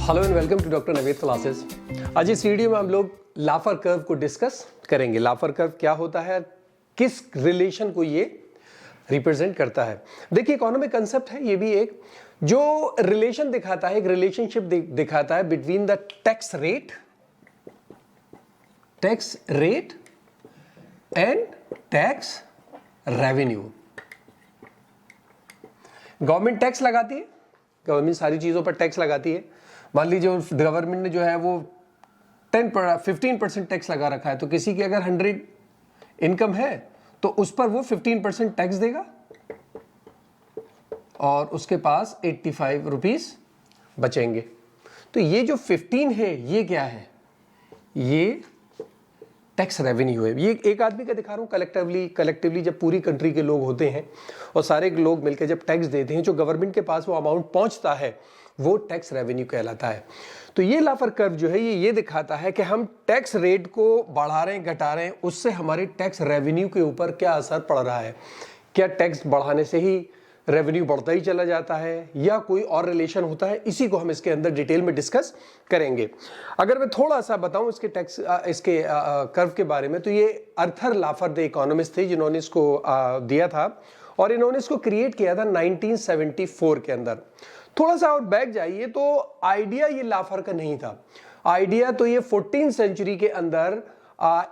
Hello and welcome to doctor Naved classes. आज इस video में हम लोग लाफर कर्व को डिस्कस करेंगे। लाफर कर्व क्या होता है, किस रिलेशन को ये रिप्रेजेंट करता है। देखिए, इकोनॉमिक कंसेप्ट है ये भी एक, जो रिलेशन दिखाता है, एक रिलेशनशिप दिखाता है between the tax rate and tax revenue. Government tax लगाती है, गवर्नमेंट सारी चीजों पर टैक्स लगाती है। मान लीजिए गवर्नमेंट ने जो है वो 15% टैक्स लगा रखा है, तो किसी की अगर 100 इनकम है तो उस पर वो 15% टैक्स देगा और उसके पास 85 रुपीज बचेंगे। तो ये जो 15 है ये क्या है, ये टैक्स रेवेन्यू है। ये एक आदमी का दिखा रहा हूँ, कलेक्टिवली जब पूरी कंट्री के लोग होते हैं और सारे लोग मिलकर जब टैक्स देते हैं, जो गवर्नमेंट के पास वो अमाउंट पहुंचता है वो टैक्स रेवेन्यू कहलाता है। तो ये लाफर कर्व जो है ये दिखाता है कि हम टैक्स रेट को बढ़ा रहे हैं, घटा रहे हैं, उससे हमारे टैक्स रेवेन्यू के ऊपर क्या असर पड़ रहा है। क्या टैक्स बढ़ाने से ही रेवेन्यू बढ़ता ही चला जाता है या कोई और रिलेशन होता है, इसी को हम इसके अंदर डिटेल में डिस्कस करेंगे। अगर मैं थोड़ा सा बताऊं इसके कर्व के बारे में, तो ये अर्थर लाफर द इकोनॉमिस्ट थे जिन्होंने इसको दिया था और इन्होंने इसको क्रिएट किया था 1974 के अंदर। थोड़ा सा और बैक जाइए तो आइडिया ये लाफर का नहीं था, आइडिया तो ये 14वीं सेंचुरी के अंदर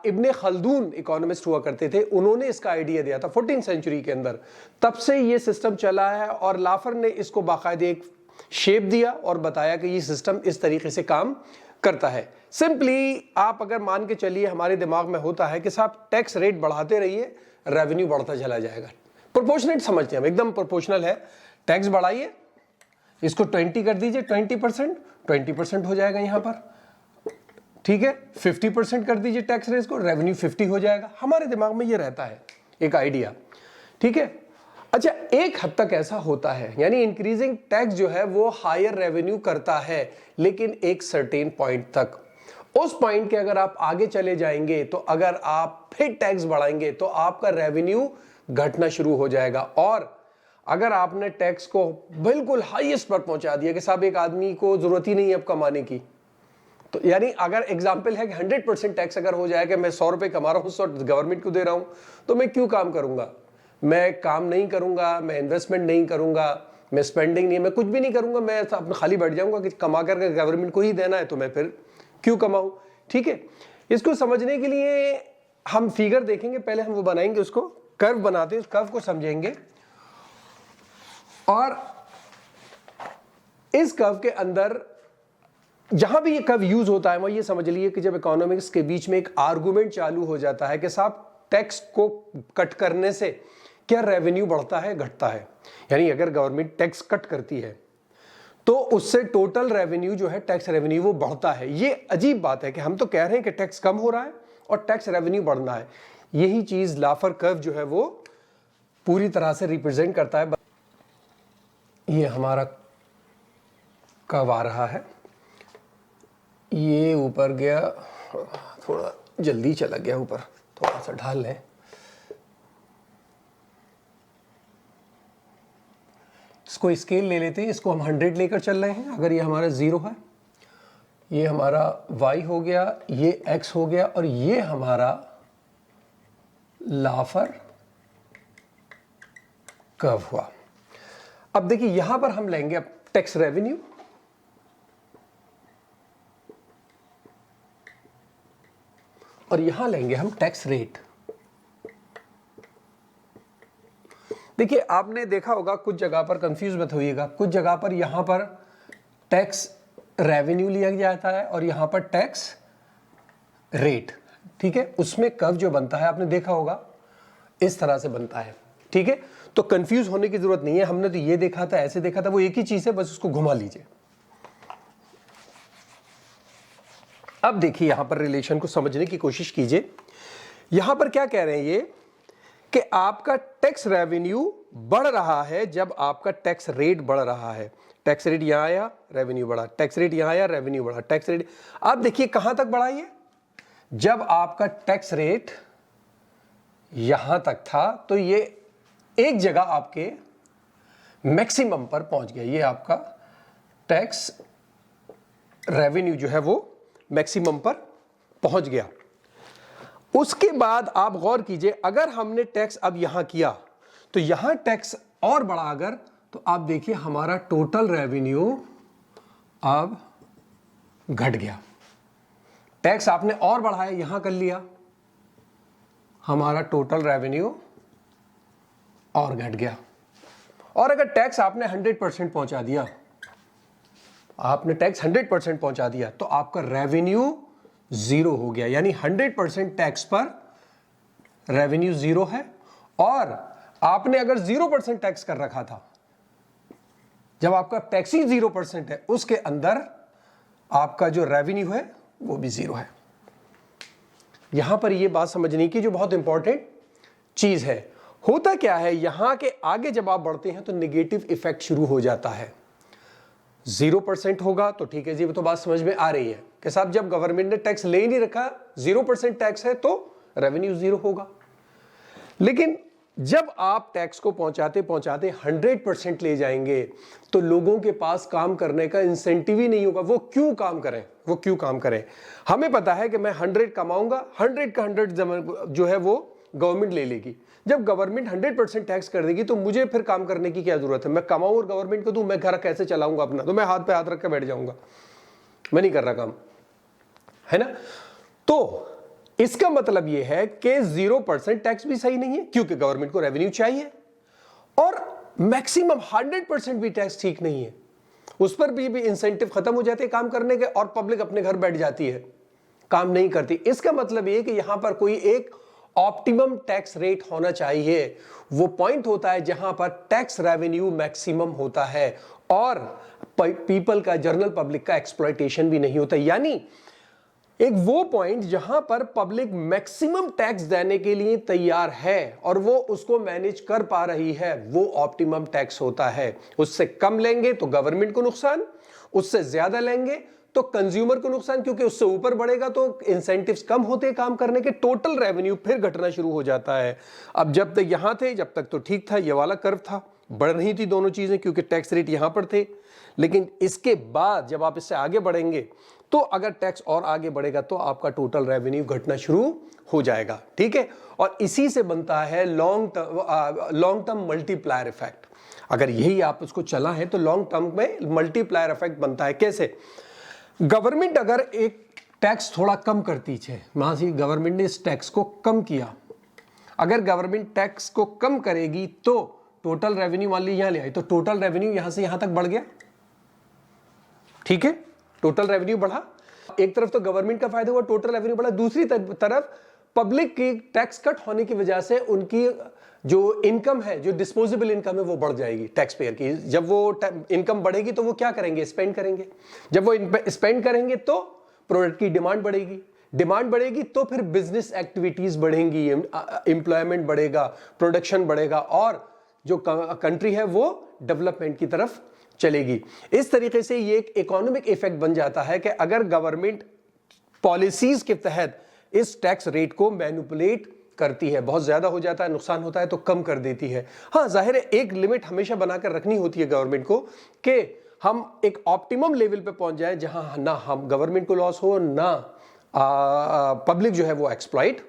इब्ने खल्दून इकोनॉमिस्ट हुआ करते थे, उन्होंने इसका आइडिया दिया था 14वीं सेंचुरी के अंदर। तब से ये सिस्टम चला है और लाफर ने इसको बाकायदे एक शेप दिया और बताया कि ये सिस्टम इस तरीके से काम करता है। सिंपली आप अगर मान के चलिए, हमारे दिमाग में होता है कि साहब टैक्स रेट बढ़ाते रहिए, रेवेन्यू बढ़ता चला जाएगा। प्रोपोर्शनेट समझते हैं हम, एकदम प्रोपोर्शनल है। टैक्स बढ़ाइए, इसको 20 कर दीजिए, 20% हो जाएगा यहां पर, ठीक है। 50% कर दीजिए टैक्स रेट को, रेवेन्यू 50 हो जाएगा। हमारे दिमाग में ये रहता है एक आइडिया, ठीक है। अच्छा, एक हद तक ऐसा होता है, यानी इंक्रीजिंग टैक्स जो है वो हायर रेवेन्यू करता है, लेकिन एक सर्टेन पॉइंट तक। उस पॉइंट के अगर आप आगे चले जाएंगे तो अगर आप फिर टैक्स बढ़ाएंगे तो आपका रेवेन्यू घटना शुरू हो जाएगा। और अगर आपने टैक्स को बिल्कुल हाईएस्ट पर पहुंचा दिया कि साहब एक आदमी को जरूरत ही नहीं है अब कमाने की, तो यानी अगर एग्जाम्पल है कि 100% टैक्स अगर हो जाए कि मैं 100 रुपए कमा रहा हूं, 100 गवर्नमेंट को दे रहा हूं, तो मैं क्यों काम करूंगा, मैं काम नहीं करूंगा, मैं इन्वेस्टमेंट नहीं करूंगा, मैं स्पेंडिंग नहीं, मैं कुछ भी नहीं करूंगा, मैं अपने खाली बैठ जाऊंगा कि कमा करके गवर्नमेंट को ही देना है, तो मैं फिर क्यों कमाऊं। ठीक है, इसको समझने के लिए हम फिगर देखेंगे, पहले हम वो बनाएंगे, उसको कर्व बनाते हैं, उस कर्व को समझेंगे और इस कर्व के अंदर जहां भी ये कर्व यूज होता है वह ये समझ लिए कि जब इकोनॉमिक्स के बीच में एक आर्गुमेंट चालू हो जाता है कि साहब टैक्स को कट करने से क्या रेवेन्यू बढ़ता है घटता है, यानी अगर गवर्नमेंट टैक्स कट करती है तो उससे टोटल रेवेन्यू जो है टैक्स रेवेन्यू वो बढ़ता है। ये अजीब बात है कि हम तो कह रहे हैं कि टैक्स कम हो रहा है और टैक्स रेवेन्यू बढ़ना है। यही चीज लाफर कर्व जो है वो पूरी तरह से रिप्रेजेंट करता है। ये हमारा कर्व आ रहा है, ये ऊपर गया, थोड़ा जल्दी चला गया ऊपर, थोड़ा सा ढाल लें। इसको स्केल ले लेते हैं, इसको हम 100 लेकर चल रहे हैं। अगर ये हमारा 0 है, ये हमारा y हो गया, ये x हो गया और ये हमारा लाफर कर्व हुआ। अब देखिए यहां पर हम लेंगे अब टैक्स रेवेन्यू और यहां लेंगे हम टैक्स रेट। देखिए, आपने देखा होगा कुछ जगह पर, कंफ्यूज मत होइएगा, कुछ जगह पर यहां पर टैक्स रेवेन्यू लिया जाता है और यहां पर टैक्स रेट, ठीक है। उसमें कर्व जो बनता है आपने देखा होगा इस तरह से बनता है, ठीक है। तो कंफ्यूज होने की जरूरत नहीं है, हमने तो ये देखा था, ऐसे देखा था, वो एक ही चीज है, बस उसको घुमा लीजिए। अब देखिए यहां पर रिलेशन को समझने की कोशिश कीजिए। यहां पर क्या कह रहे हैं ये कि आपका टैक्स रेवेन्यू बढ़ रहा है जब आपका टैक्स रेट बढ़ रहा है। टैक्स रेट यहां आया, रेवेन्यू बढ़ा, टैक्स रेट यहां आया, रेवेन्यू बढ़ा, टैक्स रेट। अब देखिए कहां तक बढ़ा ये, जब आपका टैक्स रेट यहां तक था तो ये एक जगह आपके मैक्सिमम पर पहुंच गया। ये आपका टैक्स रेवेन्यू जो है वो मैक्सिमम पर पहुंच गया। उसके बाद आप गौर कीजिए, अगर हमने टैक्स अब यहां किया तो यहां टैक्स और बढ़ा अगर, तो आप देखिए हमारा टोटल रेवेन्यू अब घट गया। टैक्स आपने और बढ़ाया, यहां कर लिया, हमारा टोटल रेवेन्यू और घट गया। और अगर टैक्स आपने 100% पहुंचा दिया, आपने टैक्स 100% पहुंचा दिया, तो आपका रेवेन्यू जीरो हो गया। यानी 100% टैक्स पर रेवेन्यू जीरो है। और आपने अगर 0% टैक्स कर रखा था, जब आपका टैक्स ही 0% है, उसके अंदर आपका जो रेवेन्यू है वो भी जीरो है। यहां पर यह बात समझने की जो बहुत इंपॉर्टेंट चीज है। होता क्या है, यहां के आगे जब आप बढ़ते हैं तो नेगेटिव इफेक्ट शुरू हो जाता है। 0% होगा तो ठीक है जी, वो तो बात समझ में आ रही है कि साहब जब गवर्नमेंट ने टैक्स ले ही नहीं रखा, 0% टैक्स है तो रेवेन्यू जीरो होगा। लेकिन जब आप टैक्स को पहुंचाते पहुंचाते 100% ले जाएंगे तो लोगों के पास काम करने का इंसेंटिव ही नहीं होगा। वो क्यों काम करें, वो क्यों काम करें? हमें पता है कि मैं 100 कमाऊंगा, 100 का 100 जो है वो गवर्नमेंट ले लेगी। जब गवर्नमेंट 100% टैक्स कर देगी तो मुझे फिर काम करने की क्या जरूरत है? मैं कमाऊं और गवर्नमेंट को दूं, मैं घर कैसे चलाऊंगा अपना? तो मैं हाथ पे हाथ रख के बैठ जाऊंगा, मैं नहीं कर रहा काम, है ना? तो इसका मतलब यह है कि 0% टैक्स भी सही नहीं है, क्योंकि गवर्नमेंट को रेवेन्यू चाहिए। और मैक्सिमम 100% भी टैक्स ठीक नहीं है, उस पर भी इंसेंटिव खत्म हो जाते हैं काम करने के, और पब्लिक अपने घर बैठ जाती है, काम नहीं करती। इसका मतलब यह कि यहां पर कोई एक ऑप्टिमम टैक्स रेट होना चाहिए। वो पॉइंट होता है जहां पर टैक्स रेवेन्यू मैक्सिमम होता है और पीपल का, जनरल पब्लिक का एक्सप्लॉयटेशन भी नहीं होता। यानी एक वो पॉइंट जहां पर पब्लिक मैक्सिमम टैक्स देने के लिए तैयार है और वो उसको मैनेज कर पा रही है, वो ऑप्टिमम टैक्स होता है। उससे कम लेंगे तो गवर्नमेंट को नुकसान, उससे ज्यादा लेंगे तो कंज्यूमर को नुकसान, क्योंकि उससे ऊपर बढ़ेगा तो इंसेंटिव्स कम होते हैं काम करने के, टोटल रेवेन्यू फिर घटना शुरू हो जाता है। अब जब तक यहां थे, जब तक तो ठीक था, ये वाला कर्व था, बढ़ रही थी दोनों चीजें क्योंकि टैक्स रेट यहां पर थे। लेकिन इसके बाद जब आप इससे आगे बढ़ेंगे तो अगर टैक्स और आगे बढ़ेगा तो आपका टोटल रेवेन्यू घटना शुरू हो जाएगा, ठीक है? और इसी से बनता है लॉन्ग टर्म मल्टीप्लायर इफेक्ट। अगर यही आप उसको चला है तो लॉन्ग टर्म में मल्टीप्लायर इफेक्ट बनता है। कैसे? गवर्नमेंट अगर एक टैक्स थोड़ा कम करती है, मान लीजिए गवर्नमेंट ने इस टैक्स को कम किया, अगर गवर्नमेंट टैक्स को कम करेगी तो टोटल रेवेन्यू मान लीजिए यहां ले आई, तो टोटल रेवेन्यू यहां से यहां तक बढ़ गया, ठीक है? टोटल रेवेन्यू बढ़ा, एक तरफ तो गवर्नमेंट का फायदा हुआ, टोटल रेवेन्यू बढ़ा, दूसरी तरफ पब्लिक की टैक्स कट होने की वजह से उनकी जो इनकम है, जो डिस्पोजेबल इनकम है, वो बढ़ जाएगी टैक्स पेयर की। जब वो इनकम बढ़ेगी तो वो क्या करेंगे? स्पेंड करेंगे। जब वो स्पेंड करेंगे तो प्रोडक्ट की डिमांड बढ़ेगी, डिमांड बढ़ेगी तो फिर बिजनेस एक्टिविटीज बढ़ेंगी, एम्प्लॉयमेंट बढ़ेगा, प्रोडक्शन बढ़ेगा और जो कंट्री है वो डेवलपमेंट की तरफ चलेगी। इस तरीके से ये एक इकोनॉमिक इफेक्ट बन जाता है कि अगर गवर्नमेंट पॉलिसीज के तहत इस टैक्स रेट को मैनिपुलेट करती है, बहुत ज्यादा हो जाता है, नुकसान होता है तो कम कर देती है। हाँ, जाहिर है एक लिमिट हमेशा बनाकर रखनी होती है गवर्नमेंट को कि हम एक ऑप्टिमम लेवल पे पहुंच जाए जहां ना हम गवर्नमेंट को लॉस हो, ना पब्लिक जो है वो एक्सप्लॉइट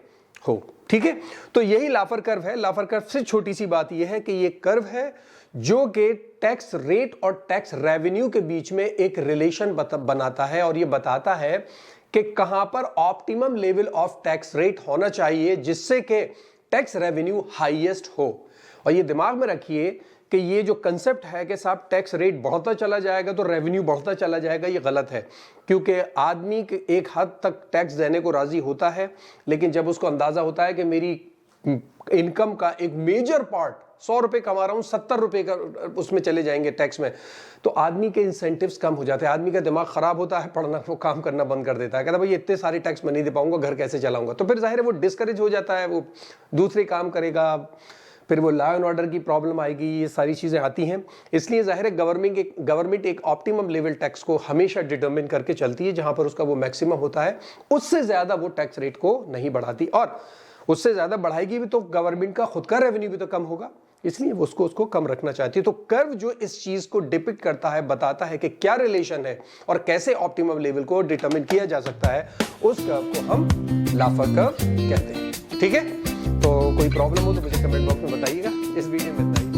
हो, ठीक है? तो यही लाफर कर्व है। लाफर कर्व से छोटी सी बात यह है कि ये कर्व है जो कि टैक्स रेट और टैक्स रेवेन्यू के बीच में एक रिलेशन बनाता है और ये बताता है कि कहां पर optimum level of tax rate होना चाहिए जिससे कि टैक्स रेवेन्यू हाईएस्ट हो। और ये दिमाग में रखिए कि ये जो कंसेप्ट है कि साहब टैक्स रेट बढ़ता चला जाएगा तो रेवेन्यू बढ़ता चला जाएगा, ये गलत है। क्योंकि आदमी एक हद तक टैक्स देने को राजी होता है, लेकिन जब उसको अंदाजा होता है कि मेरी इनकम का एक मेजर पार्ट, 100 रुपए कमा रहा हूं, 70 रुपए का उसमें चले जाएंगे टैक्स में, तो आदमी के इंसेंटिव्स कम हो जाते हैं, आदमी का दिमाग खराब होता है, पढ़ना, वो काम करना बंद कर देता है, कहता भाई इतने सारे टैक्स मैं नहीं दे पाऊंगा, घर कैसे चलाऊंगा? तो फिर जाहिर है वो डिस्करेज हो जाता है, वो दूसरे काम करेगा, फिर वो लॉ एंड ऑर्डर की प्रॉब्लम आएगी, ये सारी चीजें आती हैं। इसलिए जाहिर है गवर्नमेंट एक ऑप्टिमम लेवल टैक्स को हमेशा डिटरमिन करके चलती है, जहां पर उसका वो मैक्सिमम होता है, उससे ज्यादा वो टैक्स रेट को नहीं बढ़ाती। और उससे ज्यादा बढ़ाएगी भी तो गवर्नमेंट का खुद का रेवेन्यू भी तो कम होगा, इसलिए वो उसको कम रखना चाहती है। तो कर्व जो इस चीज को डिपिक्ट करता है, बताता है कि क्या रिलेशन है और कैसे ऑप्टिमम लेवल को डिटरमिन किया जा सकता है, उस कर्व को हम लाफर कर्व कहते हैं। ठीक है, तो कोई प्रॉब्लम हो तो मुझे कमेंट बॉक्स में बताइएगा। इस वीडियो में इतना ही।